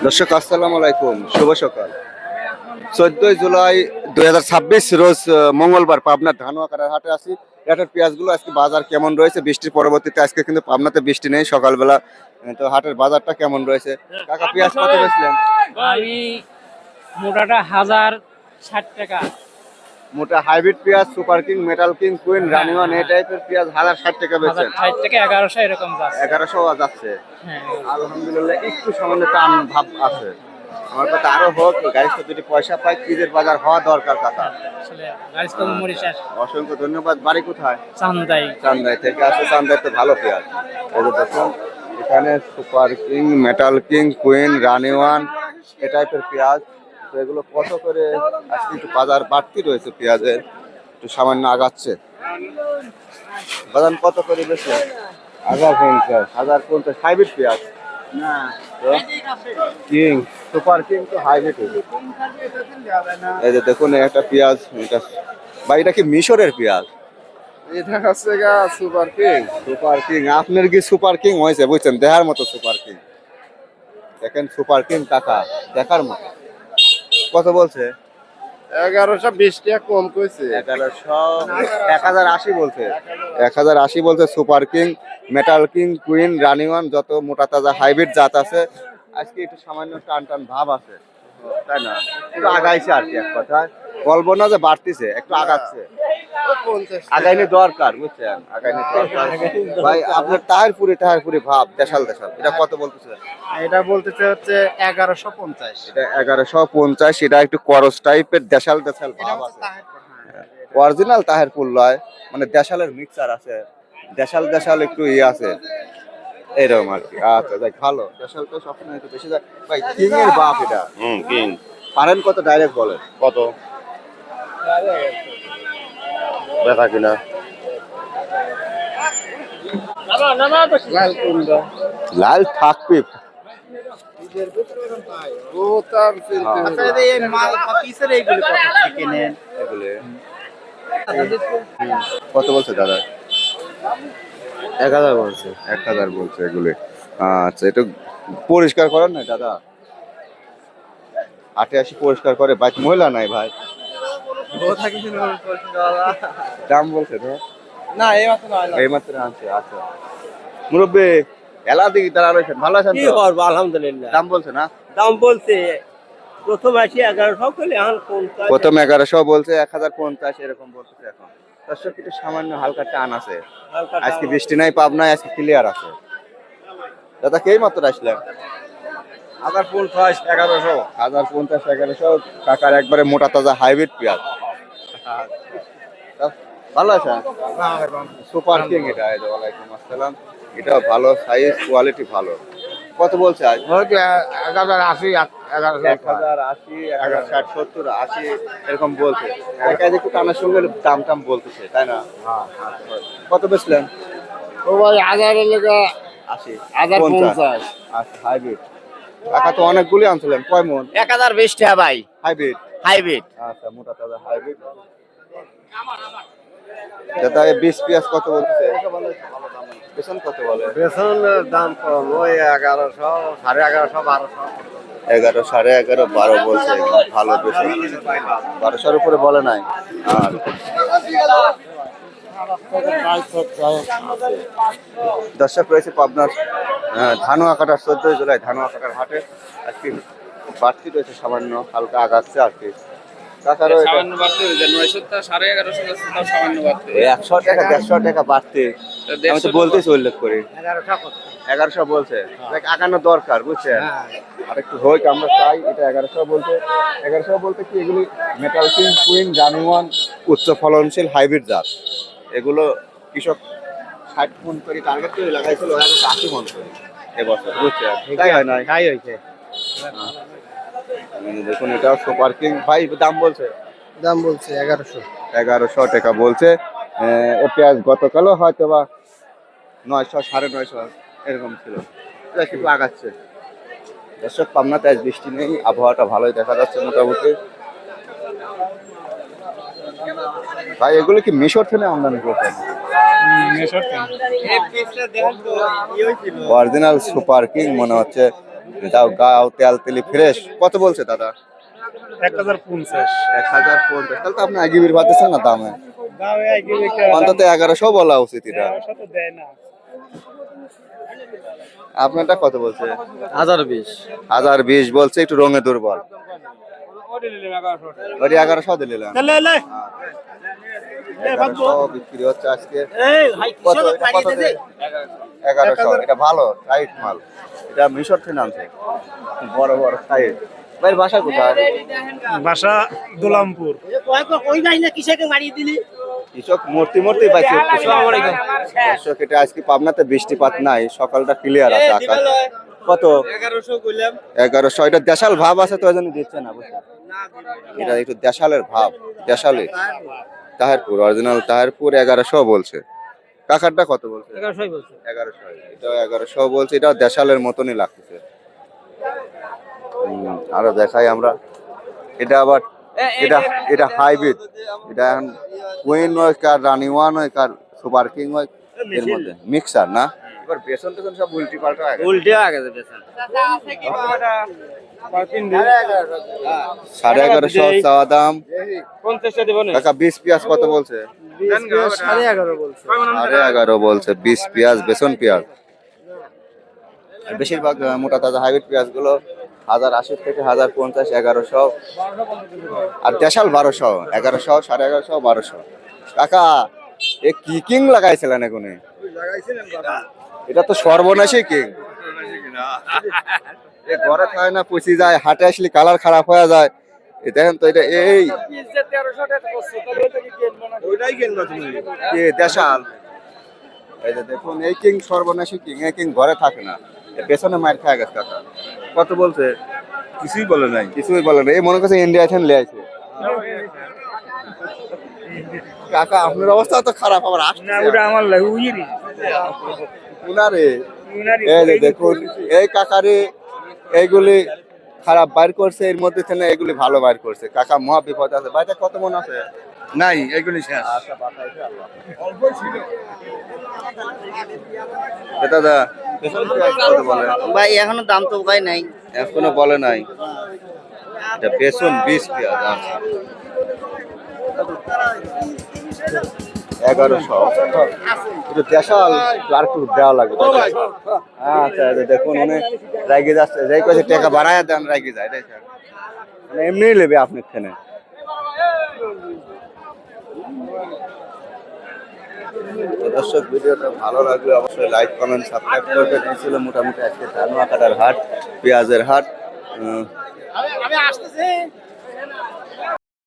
দর্শক আসসালামু আলাইকুম, শুভ সকাল। 14 জুলাই 2026 রোজ মঙ্গলবার পাবনার ধানুয়াকাটার হাটে আছি। এটার পেঁয়াজগুলো আজকে বাজার কেমন রয়েছে? বৃষ্টির পরবর্তীতে আজকে কিন্তু পাবনাতে বৃষ্টি নেই সকালবেলা। তো হাটের বাজারটা কেমন রয়েছে? কাকা পেঁয়াজ কত বেচলেন? আমি মোটাটা 1060 টাকা। মোটা হাইব্রিড পেঁয়াজ super king, metal king, queen, রানিওয়ান এই টাইপের পেঁয়াজ 1060 টাকা বেচেন। 1060 থেকে 1100 এরকম যাচ্ছে। 1100 যাচ্ছে। হ্যাঁ, আলহামদুলিল্লাহ, একটু সামান্য টান ভাব আছে। আমার কথা আরো হোক, গাড়ি তো দুটি পয়সা পাই, ঈদের বাজার হওয়া দরকার কাকা। আসলে গাড়ি তো মরিশাস অসংখ্য ধন্যবাদ। বাড়ি কোথায়? চান্দাই। চান্দাই থেকে আসে। চান্দাই তো ভালো পেঁয়াজ। এই যে দেখুন এখানে super king, metal king, queen, রানিওয়ান এ টাইপের পেঁয়াজ। তো এগুলো কত করে? আজকে একটু বাজার বাড়তি রয়েছে পেঁয়াজের, একটু সামান্য আগাচ্ছে। বাজার কত করে বেশি? 1050। 1050 হাইব্রিড পেঁয়াজ না কিং, সুপার কিং তো হাইব্রিড। এই যে দেখুন একটা পেঁয়াজ, এটা ভাই এটা কি মিশরের পেঁয়াজ? এটা হচ্ছে গা সুপার কিং। সুপার কিং আপনার কি সুপার কিং হয়েছে বুঝছেন, দেখার মতো সুপার কিং। দেখেন সুপার কিং টাকা দেখার মতো। কত বলছে? 1120 টাকা কম কইছে। 1100 1080 বলছে। 1080 বলছে super king, metal king, queen, রানিওয়ান যত মোটা তাজা হাইব্রিড জাত আছে আজকে একটু সামান্য টান টান ভাব আছে, তাই না? একটু আগাইছে আর কি, এক কথায় বলবো না যে বাড়তিছে, একটু আগাচ্ছে। আগাইনি দরকার বুঝছেন, আগাইনি দরকার। ভাই আপনার টায়ারপুরি ভাব দেশাল দেশাল, এটা কত বলতেছে? এটা বলতেছে হচ্ছে 1150। এটা 1150। এটা একটু করস টাইপের দেশাল দেশাল ভাব আছে। অরিজিনাল তাহেরপুর লয়, মানে দেশালের মিক্সার আছে, দেশাল দেশাল একটু ইয়ে আছে এরকম আর কি। আচ্ছা দেখ ভালো, দেশাল তো সবসময় একটু বেশি যায়। ভাই কিং এর বাপ এটা। কিং পারেন কত ডাইরেক্ট বলেন? কত দেখা কিনা? লাল কুমড়া লাল থাকবে। ও তার আচ্ছা এই মাল পিসের এইগুলো কত থেকে কেনেন? এগুলো কত বলছে দাদা? 1000 বলছে। 1000 বলছে এগুলো। আচ্ছা একটু পরিষ্কার করেন না দাদা, 88 পরিষ্কার করে। বাইক মহিলা নাই ভাই, দাম বলছে তো না এই মাত্র না। এই মাত্র আনছে। আচ্ছা মুরব্বী এলা দিকে তারা রয়েছেন, ভালো আছেন কি তো? করবো আলহামদুলিল্লাহ। দাম বলছে না? দাম বলছে প্রথম আসি 1100 করলে এখন 50। প্রথম 1100 বলছে, 1050 এরকম বলতেছে। এখন দর্শক একটু সামান্য হালকা টান আছে, আজকে বৃষ্টি নাই পাবনায়, আজকে ক্লিয়ার আছে। দাদা কে মাত্র আসলেন? 1050 1100। 1050 1100 কাকার একবারে মোটা তাজা হাইব্রিড পেঁয়াজ। ভালো আছেন? সুপার কিং এটা। এই যে ওয়ালাইকুম আসসালাম। এটা ভালো সাইজ, কোয়ালিটি ভালো। কত বলছে আজ? 1080 1100। 1080 1060 70 80 এরকম বলছে। একাধিক একটু টানার সঙ্গে দাম টাম বলতেছে, তাই না? কত বেচলেন? ও ভাই 1000 এর লাগা 80 1050। আচ্ছা হাইব্রিড। টাকা তো অনেকগুলি আনছিলেন, কয় মন? 1020 টাকা ভাই হাইব্রিড। হাইব্রিড। আচ্ছা মোটা তাজা হাইব্রিড। দাদা এই 20 পেঁয়াজ কত বলতেছে? বেতন কত বলে? বেতন দাম কম, ওই 1100 1150 1200। 11 11.5 12 বলছে। ভালো বেশি 1200-এর উপরে বলে নাই। আর দর্শক রয়েছে পাবনার ধানুয়াকাটার 14 জুলাই ধানুয়াকাটার হাটে। আজকে বাড়তি রয়েছে সামান্য, হালকা আগাচ্ছে আর কি। তাছাড়াও এটা সামান্য বাড়তে হয়ে যায় 900 টা 1150 যাচ্ছে, তাও সামান্য বাড়তে। 100 টাকা 150 টাকা বাড়তে। আমি তো বলতেছি, উল্লেখ করি 1100 বলছে। দেখ আগানো দরকার বুঝছেন, আর একটু হোক আমরা চাই। এটা 1100 বলতে। 1100 বলতে কি এগুলি মেটাল কিং, কুইন, জানুয়ান উচ্চ ফলনশীল হাইব্রিড জাত। এগুলো কৃষক 60 মন করে টার্গেট করে লাগাইছিল, 80 মন করে এবছর বুঝছেন। তাই হয় নাই? তাই হইছে। দেখুন এটাও সুপার কিং। ভাই দাম বলছে? দাম বলছে 1100। 1100 টাকা বলছে। এ পেঁয়াজ গতকালও হয়তো বা 900 950 এরকম ছিল, একটু আগাচ্ছে। দর্শক পাবনাতে আজ বৃষ্টি নেই, আবহাওয়াটা ভালোই দেখা যাচ্ছে মোটামুটি। ভাই এগুলো কি মিশর থেকে আমদানি করছেন? এই পিসটা দেখেন তো ই হইছিল। অরিজিনাল সুপার কিং মনে হচ্ছে। তাও গাও তেল তেলি ফ্রেশ। কত বলছে দাদা? 1050। 1050। তাহলে তো আপনি আগিবির পাচ্ছেন না দামে, দামে আগে অন্তত 1100 বলা উচিত এটা। তো দেয় না। আপনারটা কত বলছে? 1020। 1020 বলছে, একটু রঙে দুর্বল। ওই 1100 দিলে না? লে লে 1100 বিক্রি হচ্ছে আজকে। কত এটা কত দিয়ে? 1100। এটা ভালো টাইট মাল, এটা মিশর থেকে নামছে, বড় বড় সাইজ। ভাই বাসা কোথায়? বাসা দুলামপুর। কৃষক মূর্তি মূর্তি পাইছে। দর্শক, এটা আজকে পাবনাতে বৃষ্টিপাত নাই, সকালটা ক্লিয়ার আছে আকাশ। কত? 1100 কইলাম। 1100। এটা দেশাল ভাব আছে তো এজন্য দিচ্ছে না, বুঝছেন? এটা একটু দেশালের ভাব, দেশালে। তাহেরপুর, অরিজিনাল তাহেরপুর 1100 বলছে। কাকারটা কত বলছে? 1100 বলছে। 1100। এটাও 1100 বলছে, এটাও দেশালের মতনই লাগতেছে। আরো দেখাই আমরা। এটা আবার এটা এটা হাইব্রিড। এটা এখন কুইন হয় কার রানি ওয়ান হয় কার সুপার কিং হয়, এর মধ্যে মিক্সার না। এবার বেসন টেসন সব উল্টি পাল্টা হয়ে গেছে। উল্টে আগে বেছেন। 1150 চাওয়া দাম। 50 টা দিবেন। কাকা 20 পেঁয়াজ কত বলছে? 11.5 বলছে। 11.5 বলছে। 20 পেঁয়াজ, বেসন পেঁয়াজ। আর বেশিরভাগ মোটা তাজা হাইব্রিড পেঁয়াজ গুলো 1080 থেকে 1050, 1100 আর দেশাল 1200, 1100, 1150, 1200। কাকা এ কি কিং লাগাইছিলেন এখনই? এটা তো সর্বনাশী কিং। এ ঘরে খায় না, পচি যায়, হাটে আসলে কালার খারাপ হয়ে যায়। এ দেখেন তো, এটা এই দেশাল। এই যে দেখুন, এই কিং সর্বনাশী কিং। এই কিং ঘরে থাকে না, পেছনে মার খায় গেছে। কাকা কত বলছে? কিছুই বলে নাই। কিছুই বলে না, এই মনে করছে ইন্ডিয়া থেকে লে আইছে। কাকা আপনার অবস্থা তো খারাপ, আবার আসছে না ওটা আমার লাগে উইরি। উনারে। এই যে দেখুন, এই কাকারে এইগুলি খারাপ বাইর করছে, এর মধ্যে থেকে এগুলি ভালো বাইর করছে। কাকা মহা বিপদ আছে। বাইরে কত মন আছে? নাই, এগুলি শেষ। দাদা পেছন পেঁয়াজ কত বলে? ভাই এখনো দাম তো ভাই নাই। এখনো বলে নাই। এটা বেসন 20 পেঁয়াজ আছে। 1100। একটু দেশাল আর একটু দেওয়া লাগবে। আচ্ছা, এই যে দেখুন উনি রাগি যাচ্ছে, যাই কয়েছে টাকা বাড়ায় দেন রাগি যায়। দেখেন মানে এমনিই নেবে আপনার থেকে। দর্শক, ভিডিওটা ভালো লাগলে অবশ্যই লাইক কমেন্ট সাবস্ক্রাইব করবেন। এই ছিল মোটামুটি আজকে ধানুয়া কাটার হাট, পেঁয়াজের হাট। আমি আসতেছি।